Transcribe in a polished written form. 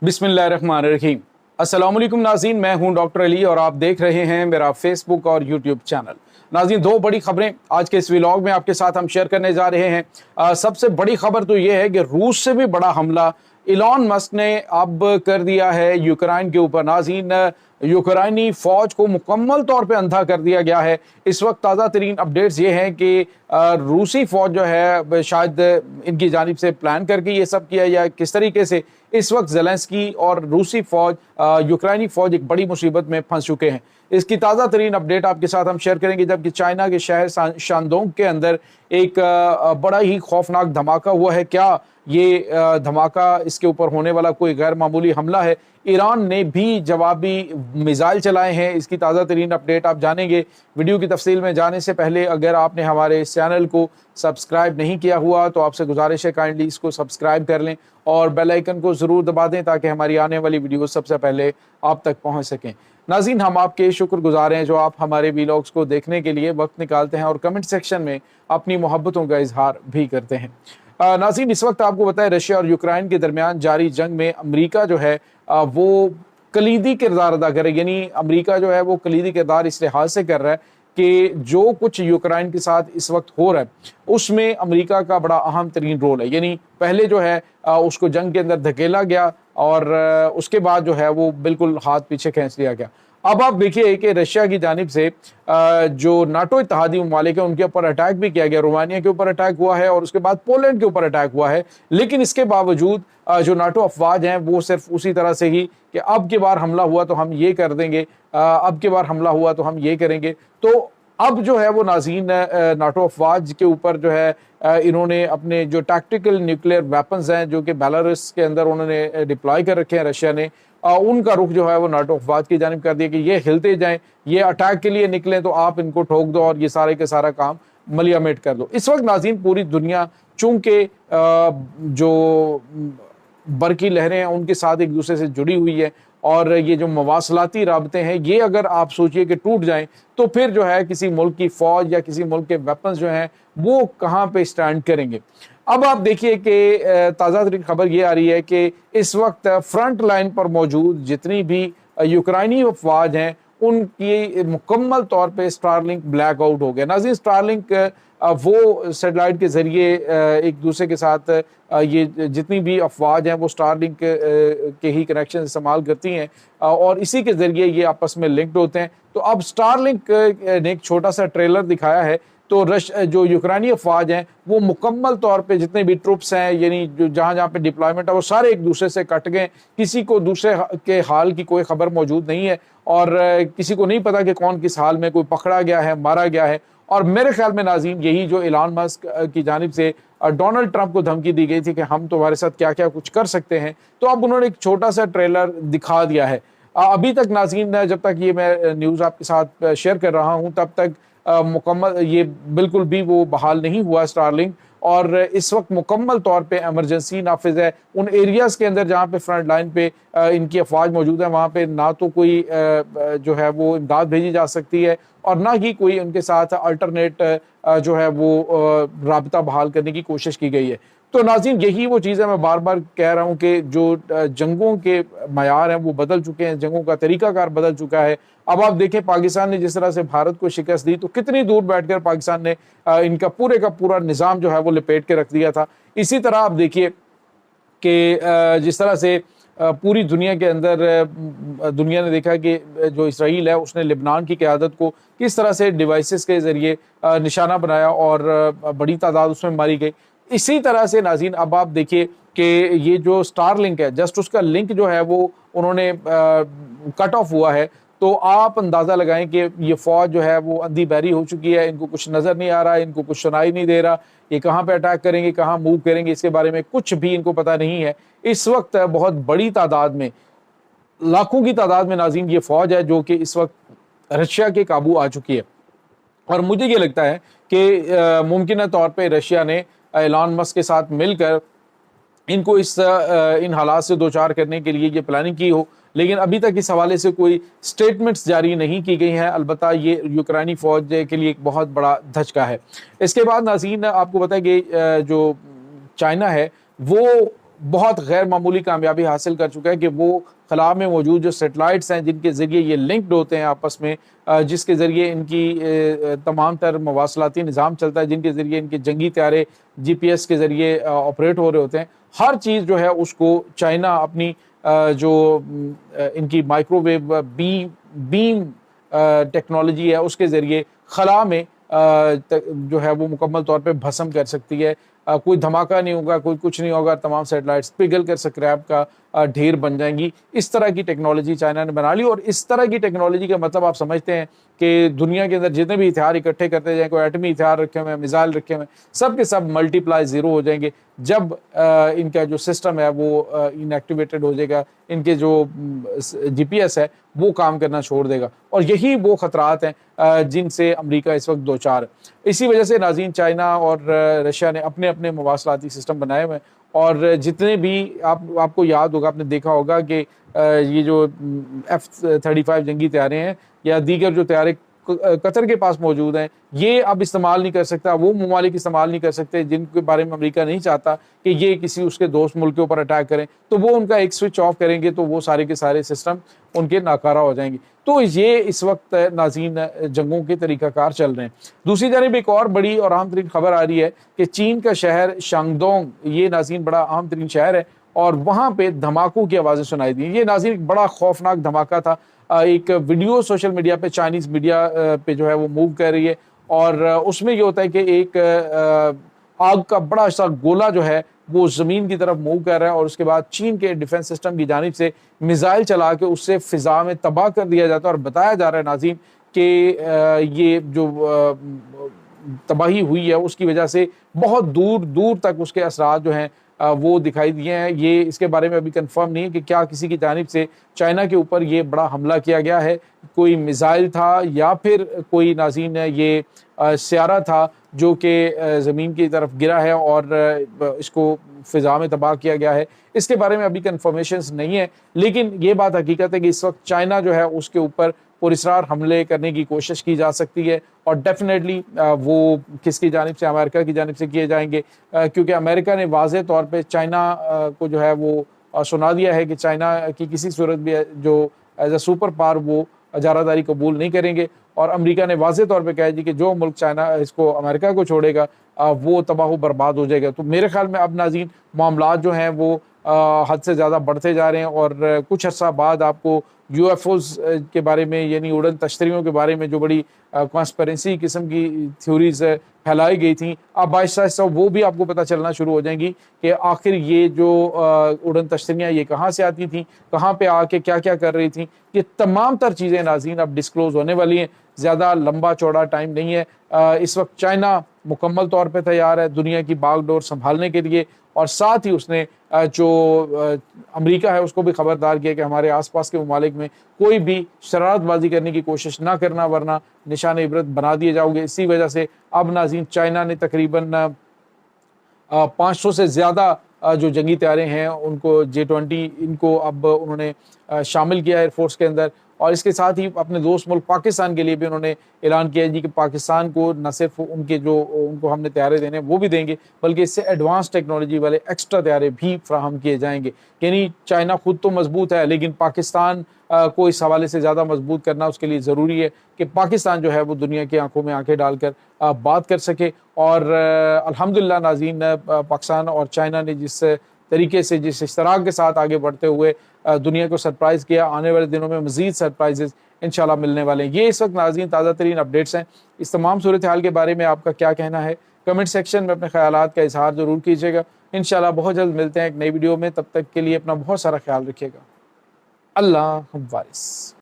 बिस्मिल्लाहिर्रहमानिर्रहीम। अस्सलाम वालेकुम नाज़रीन, मैं हूं डॉक्टर अली और आप देख रहे हैं मेरा फेसबुक और यूट्यूब चैनल। नाज़रीन, दो बड़ी खबरें आज के इस व्लॉग में आपके साथ हम शेयर करने जा रहे हैं। सबसे बड़ी खबर तो ये है कि रूस से भी बड़ा हमला इलॉन मस्क ने अब कर दिया है यूक्रेन के ऊपर। नाज़रीन, यूक्रेनी फौज को मुकम्मल तौर पे अंधा कर दिया गया है। इस वक्त ताज़ा तरीन अपडेट्स ये हैं कि रूसी फौज जो है शायद इनकी जानिब से प्लान करके ये सब किया या किस तरीके से इस वक्त ज़ेलेंस्की और रूसी फौज यूक्रेनी फौज एक बड़ी मुसीबत में फंस चुके हैं। इसकी ताज़ा तरीन अपडेट आपके साथ हम शेयर करेंगे, जबकि चाइना के शहर शानडोंग के अंदर एक बड़ा ही खौफनाक धमाका हुआ है। क्या ये धमाका इसके ऊपर होने वाला कोई गैर मामूली हमला है? ईरान ने भी जवाबी मिसाइल चलाए हैं। इसकी ताज़ा तरीन अपडेट आप जानेंगे। वीडियो की तफसील में जाने से पहले अगर आपने हमारे इस चैनल को सब्सक्राइब नहीं किया हुआ तो आपसे गुजारिश है काइंडली इसको सब्सक्राइब कर लें और बेल आइकन को ज़रूर दबा दें ताकि हमारी आने वाली वीडियो सबसे पहले आप तक पहुंच सकें। नाज़रीन, हम आपके शुक्रगुजार हैं जो आप हमारे वीलॉग्स को देखने के लिए वक्त निकालते हैं और कमेंट सेक्शन में अपनी मोहब्बतों का इजहार भी करते हैं। नाज़रीन, इस वक्त आपको बताएं रशिया और यूक्रेन के दरमियान जारी जंग में अमरीका जो है वो कलीदी किरदार अदा करे। यानी अमरीका जो है वो कलीदी किरदार इस लिहाज से कर रहा है कि जो कुछ यूक्रेन के साथ इस वक्त हो रहा है उसमें अमरीका का बड़ा अहम तरीन रोल है। यानी पहले जो है उसको जंग के अंदर धकेला गया और उसके बाद जो है वो बिल्कुल हाथ पीछे खींच लिया गया। अब आप देखिए कि रशिया की जानिब से जो नाटो इत्तेहादी ममालिक है उनके ऊपर अटैक भी किया गया। रोमानिया के ऊपर अटैक हुआ है और उसके बाद पोलैंड के ऊपर अटैक हुआ है। लेकिन इसके बावजूद जो नाटो अफवाज हैं वो सिर्फ उसी तरह से ही कि अब की बार हमला हुआ तो हम ये कर देंगे, अब की बार हमला हुआ तो हम ये करेंगे। तो अब जो है वो नाज़रीन नाटो अफवाज के ऊपर जो है इन्होंने अपने जो टैक्टिकल न्यूक्लियर वेपन्स हैं जो कि बेलारूस के अंदर उन्होंने डिप्लॉय कर रखे हैं रशिया ने, उनका रुख जो है वो नाटो अफवाज की जानिब कर दिया कि ये हिलते जाएं, ये अटैक के लिए निकलें तो आप इनको ठोक दो और ये सारे के सारा काम मलियामेट कर दो। इस वक्त नाज़रीन पूरी दुनिया चूंकि जो बरकी लहरें हैं उनके साथ एक दूसरे से जुड़ी हुई है और ये जो मवासलाती राबते हैं ये अगर आप सोचिए कि टूट जाएं तो फिर जो है किसी मुल्क की फौज या किसी मुल्क के वेपन्स जो हैं वो कहाँ पे स्टैंड करेंगे। अब आप देखिए कि ताज़ा तरीन खबर ये आ रही है कि इस वक्त फ्रंट लाइन पर मौजूद जितनी भी यूक्रेनी अफवाज हैं उनकी मुकम्मल तौर पे स्टारलिंक ब्लैकआउट हो गया। नाज़रीन, स्टारलिंक वो सैटेलाइट के ज़रिए एक दूसरे के साथ ये जितनी भी अफवाज हैं वो स्टारलिंक के ही कनेक्शन इस्तेमाल करती हैं और इसी के ज़रिए ये आपस में लिंक्ड होते हैं। तो अब स्टारलिंक ने एक छोटा सा ट्रेलर दिखाया है तो जो यूक्रेनी अफवाज हैं वो मुकम्मल तौर पे जितने भी ट्रुप्स हैं यानी जो जहाँ जहाँ पे डिप्लॉयमेंट है वो सारे एक दूसरे से कट गए। किसी को दूसरे के हाल की कोई खबर मौजूद नहीं है और किसी को नहीं पता कि कौन किस हाल में कोई पकड़ा गया है, मारा गया है। और मेरे ख्याल में नाज़रीन यही जो इलॉन मस्क की जानिब से डोनाल्ड ट्रंप को धमकी दी गई थी कि हम तुम्हारे साथ क्या क्या कुछ कर सकते हैं, तो अब उन्होंने एक छोटा सा ट्रेलर दिखा दिया है। अभी तक नाज़रीन जब तक ये मैं न्यूज़ आपके साथ शेयर कर रहा हूँ तब तक मुकम्मल ये बिल्कुल भी वो बहाल नहीं हुआ स्टारलिंक और इस वक्त मुकम्मल तौर पे एमरजेंसी नाफिज है। उन एरियाज़ के अंदर जहाँ पे फ्रंट लाइन पे इनकी अफवाज मौजूद है वहाँ पे ना तो कोई जो है वो इमदाद भेजी जा सकती है और ना ही कोई उनके साथ अल्टरनेट जो है वो राबता बहाल करने की कोशिश की गई है। तो नाज़रीन यही वो चीज़ है, मैं बार बार कह रहा हूँ कि जो जंगों के मयार हैं वो बदल चुके हैं, जंगों का तरीकाकार बदल चुका है। अब आप देखें पाकिस्तान ने जिस तरह से भारत को शिकस्त दी तो कितनी दूर बैठकर पाकिस्तान ने इनका पूरे का पूरा निज़ाम जो है वो लपेट के रख दिया था। इसी तरह आप देखिए कि जिस तरह से पूरी दुनिया के अंदर दुनिया ने देखा कि जो इसराइल है उसने लेबनान की क़यादत को किस तरह से डिवाइसेस के ज़रिए निशाना बनाया और बड़ी तादाद उसमें मारी गई। इसी तरह से नाज़रीन अब आप देखिए कि ये जो स्टारलिंक है जस्ट उसका लिंक जो है वो उन्होंने कट ऑफ हुआ है। तो आप अंदाज़ा लगाएं कि ये फ़ौज जो है वो अंधी बहरी हो चुकी है, इनको कुछ नज़र नहीं आ रहा, इनको कुछ सुनाई नहीं दे रहा, ये कहाँ पे अटैक करेंगे, कहाँ मूव करेंगे, इसके बारे में कुछ भी इनको पता नहीं है। इस वक्त बहुत बड़ी तादाद में, लाखों की तादाद में नाज़रीन ये फ़ौज है जो कि इस वक्त रशिया के काबू आ चुकी है और मुझे ये लगता है कि मुमकिन तौर पर रशिया ने इलॉन मस्क के साथ मिलकर इनको इन हालात से दो चार करने के लिए ये प्लानिंग की हो, लेकिन अभी तक इस हवाले से कोई स्टेटमेंट्स जारी नहीं की गई हैं। अलबत्ता ये यूक्रेनी फ़ौज के लिए एक बहुत बड़ा धचका है। इसके बाद नाज़रीन आपको पता है कि जो चाइना है वो बहुत गैर मामूली कामयाबी हासिल कर चुका है कि वो खला में मौजूद जो सेटेलाइट्स हैं जिनके ज़रिए ये लिंक्ड होते हैं आपस में, जिसके ज़रिए इनकी तमाम तर मवासलाती निज़ाम चलता है, जिनके ज़रिए इनके जंगी त्यारे GPS के ज़रिए ऑपरेट हो रहे होते हैं, हर चीज़ जो है उसको चाइना अपनी इनकी माइक्रोवेव बीम टेक्नोलॉजी है उसके ज़रिए खला में जो है वो मुकम्मल तौर पे भस्म कर सकती है। कोई धमाका नहीं होगा, कोई कुछ नहीं होगा, तमाम सैटेलाइट्स पिघल कर स्क्रैप का ढेर बन जाएंगी। इस तरह की टेक्नोलॉजी चाइना ने बना ली, और इस तरह की टेक्नोलॉजी का मतलब आप समझते हैं कि दुनिया के अंदर जितने भी हथियार इकट्ठे करते जाएं, कोई एटमी हथियार रखे हुए हैं, मिसाइल रखे हुए हैं, सब के सब मल्टीप्लाई ज़ीरो हो जाएंगे जब इनका जो सिस्टम है वो इनएक्टिवेटेड हो जाएगा, इनके जो GPS है वो काम करना छोड़ देगा। और यही वो खतरात हैं जिनसे अमेरिका इस वक्त दो चार है। इसी वजह से नाज़रीन चाइना और रशिया ने अपने अपने मवासलाती सिस्टम बनाए हुए हैं, और जितने भी आपको याद होगा, आपने देखा होगा कि ये जो F-35 जंगी तैयारे हैं या दीगर जो तैयारे कतर के पास मौजूद हैं, ये अब इस्तेमाल नहीं कर सकता, वो ममालिक इस्तेमाल नहीं कर सकते जिनके बारे में अमेरिका नहीं चाहता कि ये किसी उसके दोस्त मुल्क के ऊपर अटैक करें, तो वो उनका एक स्विच ऑफ करेंगे तो वो सारे के सारे सिस्टम उनके नाकारा हो जाएंगे। तो ये इस वक्त नाज़रीन जंगों के तरीक़ाकार चल रहे हैं। दूसरी जानब एक और बड़ी और अहम तरीन खबर आ रही है कि चीन का शहर शांगदोंग, ये नाज़रीन बड़ा अहम तरीन शहर है, और वहाँ पे धमाकों की आवाज़ें सुनाई दी। ये नाज़रीन एक बड़ा खौफनाक धमाका था। एक वीडियो सोशल मीडिया पे, चाइनीज़ मीडिया पे जो है वो मूव कर रही है, और उसमें ये होता है कि एक आग का बड़ा सा गोला जो है वो ज़मीन की तरफ मूव कर रहा है, और उसके बाद चीन के डिफेंस सिस्टम की जानिब से मिसाइल चला के उससे फ़िज़ा में तबाह कर दिया जाता है। और बताया जा रहा है नाज़रीन कि ये जो तबाही हुई है उसकी वजह से बहुत दूर दूर तक उसके असरात जो हैं वो दिखाई दिए हैं। ये इसके बारे में अभी कंफर्म नहीं है कि क्या किसी की जानिब से चाइना के ऊपर ये बड़ा हमला किया गया है, कोई मिसाइल था या फिर कोई नाज़रीन ये स्यारा था जो कि ज़मीन की तरफ गिरा है और इसको फ़िज़ा में तबाह किया गया है। इसके बारे में अभी कंफर्मेशंस नहीं है, लेकिन ये बात हकीकत है कि इस वक्त चाइना जो है उसके ऊपर पुरस्रार हमले करने की कोशिश की जा सकती है, और डेफिनेटली वो किसकी जानिब से, अमेरिका की जानिब से किए जाएंगे, क्योंकि अमेरिका ने वाज़े तौर पे चाइना को जो है वो सुना दिया है कि चाइना की किसी सूरत भी जो एज अ सुपर पावर वो इजारादारी कबूल नहीं करेंगे, और अमेरिका ने वाज़े तौर पे कहा जी कि जो मुल्क चाइना इसको अमेरिका को छोड़ेगा वो तबाह बर्बाद हो जाएगा। तो मेरे ख्याल में अब नाज़रीन मामलात जो हैं वो हद से ज़्यादा बढ़ते जा रहे हैं, और कुछ अर्सा बाद आपको UFOs के बारे में, यानी उड़न तश्तरियों के बारे में जो बड़ी कॉन्स्पिरेसी किस्म की थ्योरीज फैलाई गई थी, अब आहिस्ता आहिस्ता वो भी आपको पता चलना शुरू हो जाएंगी कि आखिर ये जो उड़न तश्तरियाँ ये कहाँ से आती थी, कहाँ पे आके क्या क्या कर रही थी। ये तमाम तर चीज़ें नाज़रीन अब डिस्क्लोज़ होने वाली हैं। ज़्यादा लंबा चौड़ा टाइम नहीं है। इस वक्त चाइना मुकम्मल तौर पे तैयार है दुनिया की बागडोर संभालने के लिए, और साथ ही उसने जो अमेरिका है उसको भी खबरदार किया कि हमारे आसपास के ममालिक में कोई भी शरारतबाजी करने की कोशिश ना करना, वरना निशान इबरत बना दिए जाओगे। इसी वजह से अब नाज़रीन चाइना ने तकरीबन 500 से ज़्यादा जो जंगी तैयारे हैं उनको J-20 इनको अब उन्होंने शामिल किया एयरफोर्स के अंदर, और इसके साथ ही अपने दोस्त मुल्क पाकिस्तान के लिए भी उन्होंने ऐलान किया जी कि पाकिस्तान को न सिर्फ उनके जो उनको हमने तैयारे देने वो भी देंगे, बल्कि इससे एडवांस टेक्नोलॉजी वाले एक्स्ट्रा तैयारे भी फ्राहम किए जाएंगे। यानी चाइना खुद तो मजबूत है, लेकिन पाकिस्तान को इस हवाले से ज़्यादा मजबूत करना उसके लिए ज़रूरी है कि पाकिस्तान जो है वो दुनिया की आंखों में आंखें डालकर बात कर सके। और अल्हम्दुलिल्लाह नाज़रीन पाकिस्तान और चाइना ने जिस तरीके से, जिस इश्तराक के साथ आगे बढ़ते हुए दुनिया को सरप्राइज़ किया, आने वाले दिनों में मज़ीद सरप्राइजेज़ इंशाल्लाह मिलने वाले हैं। ये इस वक्त नाज़रीन ताज़ा तरीन अपडेट्स हैं। इस तमाम सूरत हाल के बारे में आपका क्या कहना है, कमेंट सेक्शन में अपने ख्यालात का इजहार ज़रूर कीजिएगा। इंशाल्लाह बहुत जल्द मिलते हैं एक नई वीडियो में, तब तक के लिए अपना बहुत सारा ख्याल रखिएगा। अल्लाह हाफ़िज़।